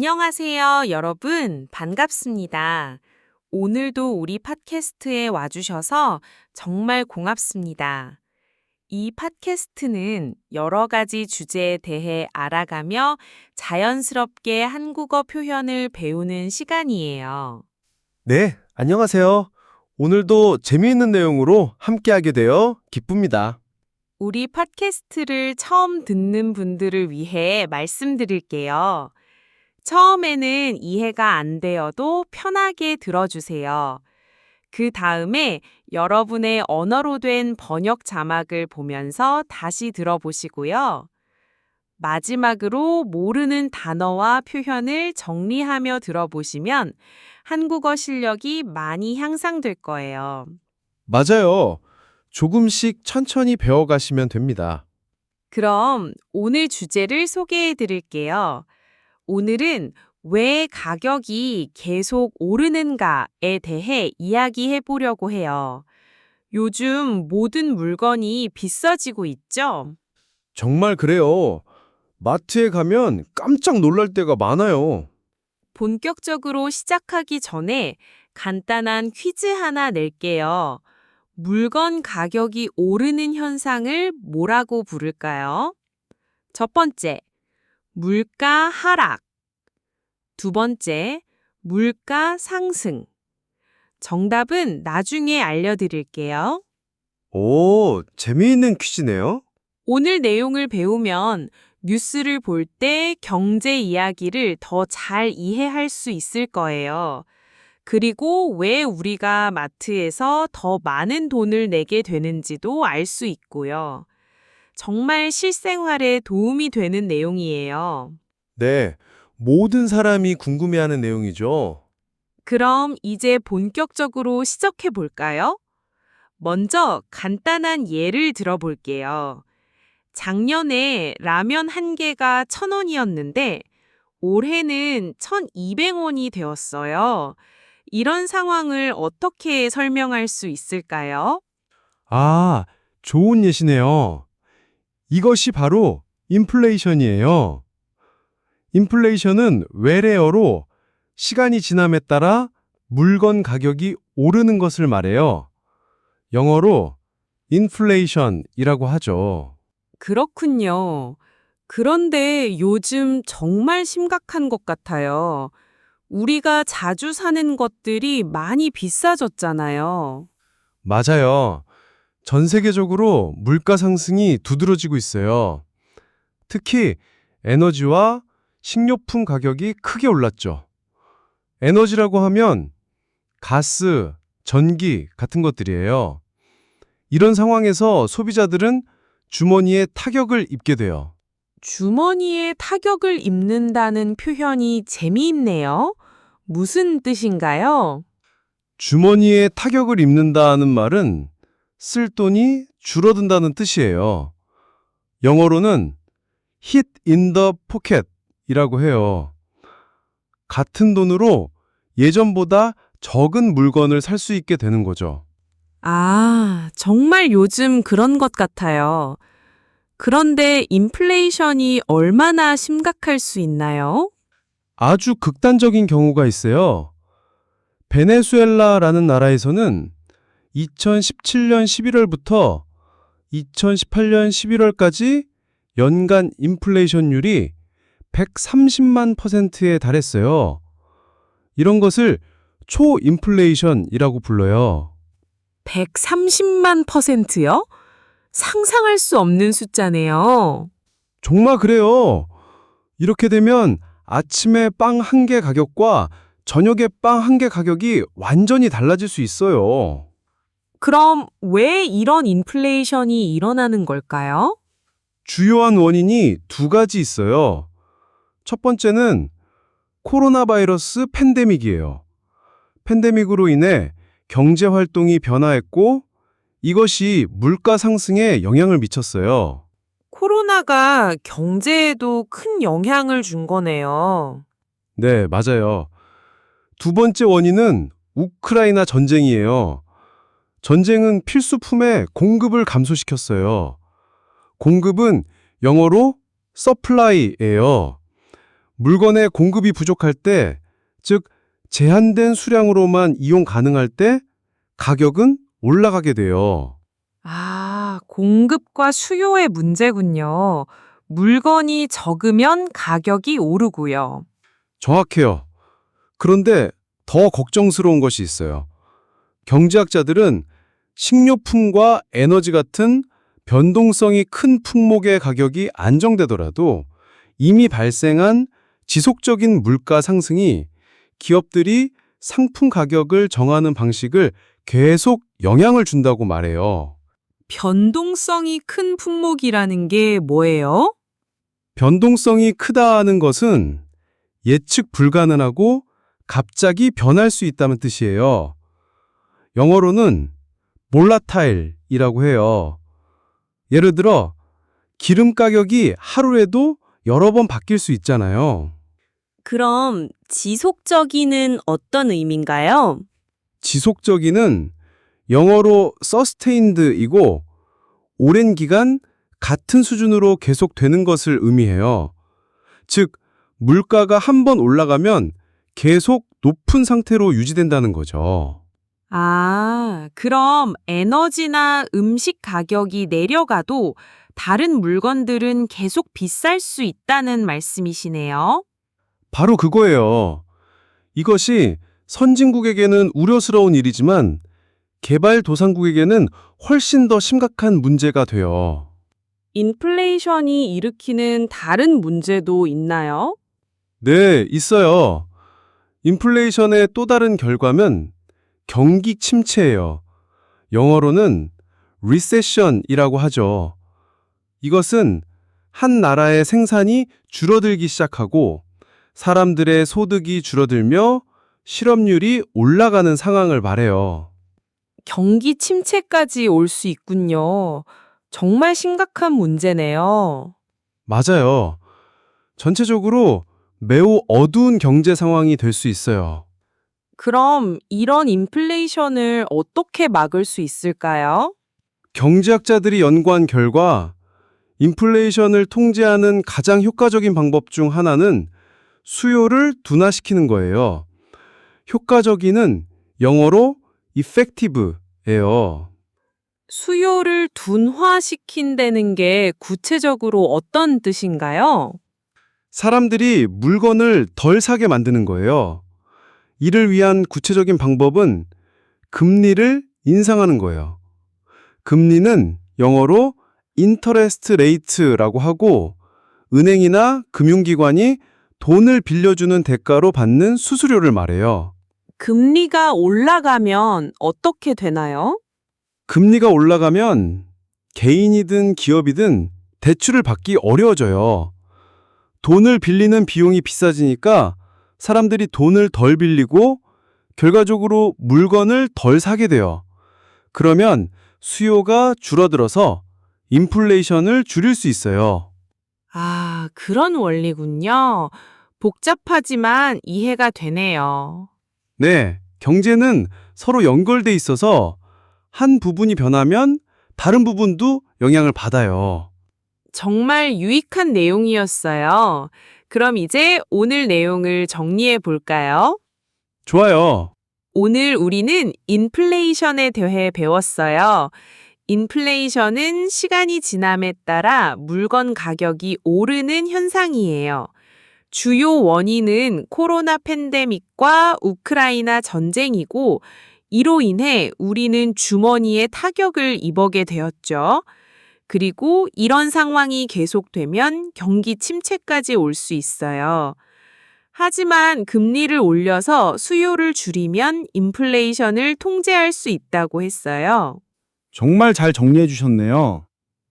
안녕하세요, 여러분. 반갑습니다. 오늘도 우리 팟캐스트에 와주셔서 정말 고맙습니다. 이 팟캐스트는 여러 가지 주제에 대해 알아가며 자연스럽게 한국어 표현을 배우는 시간이에요. 네, 안녕하세요. 오늘도 재미있는 내용으로 함께하게 되어 기쁩니다. 우리 팟캐스트를 처음 듣는 분들을 위해 말씀드릴게요. 처음에는 이해가 안 되어도 편하게 들어주세요. 그 다음에 여러분의 언어로 된 번역 자막을 보면서 다시 들어보시고요. 마지막으로 모르는 단어와 표현을 정리하며 들어보시면 한국어 실력이 많이 향상될 거예요. 맞아요. 조금씩 천천히 배워가시면 됩니다. 그럼 오늘 주제를 소개해 드릴게요. 오늘은 왜 가격이 계속 오르는가에 대해 이야기해 보려고 해요. 요즘 모든 물건이 비싸지고 있죠? 정말 그래요. 마트에 가면 깜짝 놀랄 때가 많아요. 본격적으로 시작하기 전에 간단한 퀴즈 하나 낼게요. 물건 가격이 오르는 현상을 뭐라고 부를까요? 첫 번째, 물가 하락. 두 번째, 물가 상승. 정답은 나중에 알려드릴게요. 오, 재미있는 퀴즈네요. 오늘 내용을 배우면 뉴스를 볼 때 경제 이야기를 더 잘 이해할 수 있을 거예요. 그리고 왜 우리가 마트에서 더 많은 돈을 내게 되는지도 알 수 있고요. 정말 실생활에 도움이 되는 내용이에요. 네, 모든 사람이 궁금해하는 내용이죠. 그럼 이제 본격적으로 시작해 볼까요? 먼저 간단한 예를 들어볼게요. 작년에 라면 한 개가 1,000원이었는데 올해는 1,200원이 되었어요. 이런 상황을 어떻게 설명할 수 있을까요? 아, 좋은 예시네요. 이것이 바로 인플레이션이에요. 인플레이션은 외래어로 시간이 지남에 따라 물건 가격이 오르는 것을 말해요. 영어로 인플레이션이라고 하죠. 그렇군요. 그런데 요즘 정말 심각한 것 같아요. 우리가 자주 사는 것들이 많이 비싸졌잖아요. 맞아요. 전 세계적으로 물가 상승이 두드러지고 있어요. 특히 에너지와 식료품 가격이 크게 올랐죠. 에너지라고 하면 가스, 전기 같은 것들이에요. 이런 상황에서 소비자들은 주머니에 타격을 입게 돼요. 주머니에 타격을 입는다는 표현이 재미있네요. 무슨 뜻인가요? 주머니에 타격을 입는다는 말은 쓸 돈이 줄어든다는 뜻이에요. 영어로는 hit in the pocket 이라고 해요. 같은 돈으로 예전보다 적은 물건을 살 수 있게 되는 거죠. 아, 정말 요즘 그런 것 같아요. 그런데 인플레이션이 얼마나 심각할 수 있나요? 아주 극단적인 경우가 있어요. 베네수엘라라는 나라에서는 2017년 11월부터 2018년 11월까지 연간 인플레이션율이 130만 %에 달했어요. 이런 것을 초인플레이션이라고 불러요. 130만 %요? 상상할 수 없는 숫자네요. 정말 그래요. 이렇게 되면 아침에 빵 한 개 가격과 저녁에 빵 한 개 가격이 완전히 달라질 수 있어요. 그럼 왜 이런 인플레이션이 일어나는 걸까요? 주요한 원인이 두 가지 있어요. 첫 번째는 코로나 바이러스 팬데믹이에요. 팬데믹으로 인해 경제 활동이 변화했고 이것이 물가 상승에 영향을 미쳤어요. 코로나가 경제에도 큰 영향을 준 거네요. 네, 맞아요. 두 번째 원인은 우크라이나 전쟁이에요. 전쟁은 필수품의 공급을 감소시켰어요. 공급은 영어로 supply예요. 물건의 공급이 부족할 때, 즉 제한된 수량으로만 이용 가능할 때 가격은 올라가게 돼요. 아, 공급과 수요의 문제군요. 물건이 적으면 가격이 오르고요. 정확해요. 그런데 더 걱정스러운 것이 있어요. 경제학자들은 식료품과 에너지 같은 변동성이 큰 품목의 가격이 안정되더라도 이미 발생한 지속적인 물가 상승이 기업들이 상품 가격을 정하는 방식을 계속 영향을 준다고 말해요. 변동성이 큰 품목이라는 게 뭐예요? 변동성이 크다는 것은 예측 불가능하고 갑자기 변할 수 있다는 뜻이에요. 영어로는 몰라타일이라고 해요. 예를 들어 기름 가격이 하루에도 여러 번 바뀔 수 있잖아요. 그럼 지속적이는 어떤 의미인가요? 지속적이는 영어로 sustained이고 오랜 기간 같은 수준으로 계속되는 것을 의미해요. 즉, 물가가 한 번 올라가면 계속 높은 상태로 유지된다는 거죠. 아, 그럼 에너지나 음식 가격이 내려가도 다른 물건들은 계속 비쌀 수 있다는 말씀이시네요. 바로 그거예요. 이것이 선진국에게는 우려스러운 일이지만 개발도상국에게는 훨씬 더 심각한 문제가 돼요. 인플레이션이 일으키는 다른 문제도 있나요? 네, 있어요. 인플레이션의 또 다른 결과는 경기 침체예요. 영어로는 리세션이라고 하죠. 이것은 한 나라의 생산이 줄어들기 시작하고 사람들의 소득이 줄어들며 실업률이 올라가는 상황을 말해요. 경기 침체까지 올 수 있군요. 정말 심각한 문제네요. 맞아요. 전체적으로 매우 어두운 경제 상황이 될 수 있어요. 그럼 이런 인플레이션을 어떻게 막을 수 있을까요? 경제학자들이 연구한 결과 인플레이션을 통제하는 가장 효과적인 방법 중 하나는 수요를 둔화시키는 거예요. 효과적이는 영어로 effective예요. 수요를 둔화시킨다는 게 구체적으로 어떤 뜻인가요? 사람들이 물건을 덜 사게 만드는 거예요. 이를 위한 구체적인 방법은 금리를 인상하는 거예요. 금리는 영어로 interest rate라고 하고 은행이나 금융기관이 돈을 빌려주는 대가로 받는 수수료를 말해요. 금리가 올라가면 어떻게 되나요? 금리가 올라가면 개인이든 기업이든 대출을 받기 어려워져요. 돈을 빌리는 비용이 비싸지니까 사람들이 돈을 덜 빌리고 결과적으로 물건을 덜 사게 돼요. 그러면 수요가 줄어들어서 인플레이션을 줄일 수 있어요. 아, 그런 원리군요. 복잡하지만 이해가 되네요. 네, 경제는 서로 연결돼 있어서 한 부분이 변하면 다른 부분도 영향을 받아요. 정말 유익한 내용이었어요. 그럼 이제 오늘 내용을 정리해 볼까요? 좋아요. 오늘 우리는 인플레이션에 대해 배웠어요. 인플레이션은 시간이 지남에 따라 물건 가격이 오르는 현상이에요. 주요 원인은 코로나 팬데믹과 우크라이나 전쟁이고, 이로 인해 우리는 주머니에 타격을 입게 되었죠. 그리고 이런 상황이 계속되면 경기 침체까지 올 수 있어요. 하지만 금리를 올려서 수요를 줄이면 인플레이션을 통제할 수 있다고 했어요. 정말 잘 정리해 주셨네요.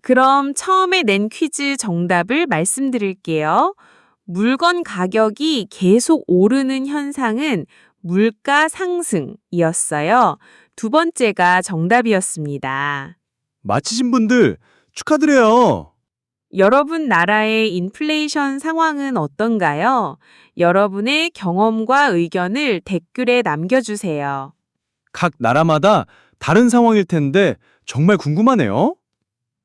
그럼 처음에 낸 퀴즈 정답을 말씀드릴게요. 물건 가격이 계속 오르는 현상은 물가 상승이었어요. 두 번째가 정답이었습니다. 맞히신 분들 축하드려요. 여러분 나라의 인플레이션 상황은 어떤가요? 여러분의 경험과 의견을 댓글에 남겨주세요. 각 나라마다 다른 상황일 텐데 정말 궁금하네요.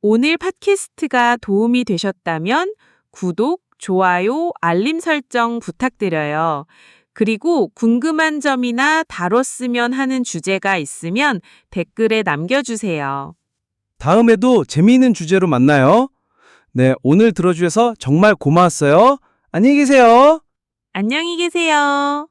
오늘 팟캐스트가 도움이 되셨다면 구독, 좋아요, 알림 설정 부탁드려요. 그리고 궁금한 점이나 다뤘으면 하는 주제가 있으면 댓글에 남겨주세요. 다음에도 재미있는 주제로 만나요. 네, 오늘 들어주셔서 정말 고마웠어요. 안녕히 계세요. 안녕히 계세요.